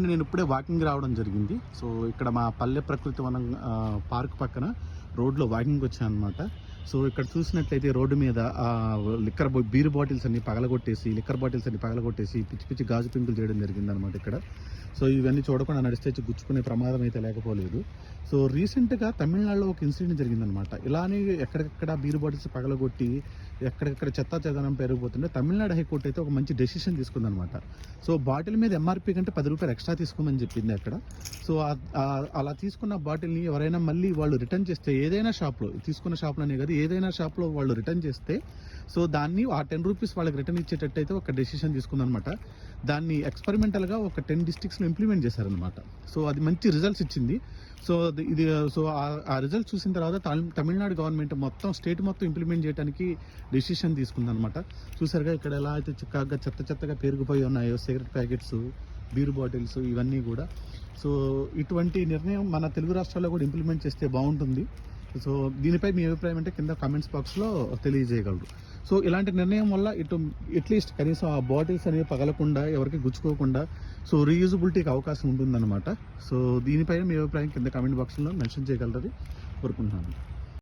నేను ఇప్పుడే వాకింగ్ రావడం జరిగింది. సో ఇక్కడ మా పల్లె ప్రకృతి వనం పార్క్ పక్కన రోడ్లో వాకింగ్ వచ్చాను అనమాట. సో ఇక్కడ చూసినట్లయితే రోడ్డు మీద బీర్ బాటిల్స్ అన్ని పగలగొట్టేసి పిచ్చి పిచ్చి గాజు పింకులు చేయడం జరిగింది అనమాట ఇక్కడ. సో ఇవన్నీ చూడకుండా నడిస్తే గుచ్చుకునే ప్రమాదం అయితే లేకపోలేదు. సో రీసెంట్గా తమిళనాడులో ఒక ఇన్సిడెంట్ జరిగిందనమాట. ఇలానే ఎక్కడెక్కడ బీర్ బాటిల్స్ పగలగొట్టి ఎక్కడెక్కడ చెత్తా చెదనం పెరిగిపోతుంటే తమిళనాడు హైకోర్టు అయితే ఒక మంచి డెసిషన్ తీసుకుందనమాట. సో బాటిల్ మీద ఎంఆర్పీ కంటే 10 రూపాయలు ఎక్స్ట్రా తీసుకోమని చెప్పింది అక్కడ. సో అలా తీసుకున్న బాటిల్ని ఎవరైనా మళ్ళీ వాళ్ళు రిటర్న్ చేస్తే, ఏదైనా షాప్లో తీసుకున్న షాప్లోనే కాదు ఏదైనా షాప్లో వాళ్ళు రిటర్న్ చేస్తే, సో దాన్ని ఆ 10 రూపీస్ వాళ్ళకి రిటర్న్ ఇచ్చేటట్టయితే ఒక డెసిషన్ తీసుకుందనమాట. దాన్ని ఎక్స్పెరిమెంటల్గా ఒక 10 డిస్ట్రిక్ట్స్లో ఇంప్లిమెంట్ చేశారనమాట. సో అది మంచి రిజల్ట్స్ ఇచ్చింది. సో ఆ రిజల్ట్ చూసిన తర్వాత తమిళనాడు గవర్నమెంట్ స్టేట్ మొత్తం ఇంప్లిమెంట్ చేయడానికి డెసిషన్ తీసుకుందనమాట. చూసారుగా ఇక్కడ ఎలా అయితే చిక్కగా చెత్తగా పేరుకుపోయి ఉన్నాయో సిగరెట్ ప్యాకెట్స్, బీర్ బాటిల్స్ ఇవన్నీ కూడా. సో ఇటువంటి నిర్ణయం మన తెలుగు రాష్ట్రాల్లో కూడా ఇంప్లిమెంట్ చేస్తే బాగుంటుంది. సో దీనిపై మీ అభిప్రాయం అంటే కింద కామెంట్స్ బాక్స్లో తెలియజేయగలరు. సో ఇలాంటి నిర్ణయం వల్ల అట్లీస్ట్ కనీసం ఆ బాటిల్స్ అనేవి పగలకుండా, ఎవరికి గుచ్చుకోకుండా, సో రీయూజబిలిటీకి అవకాశం ఉంటుందన్నమాట. సో దీనిపైన మీ అభిప్రాయం కింద కామెంట్ బాక్స్లో మెన్షన్ చేయగలరని కోరుకుంటున్నాను.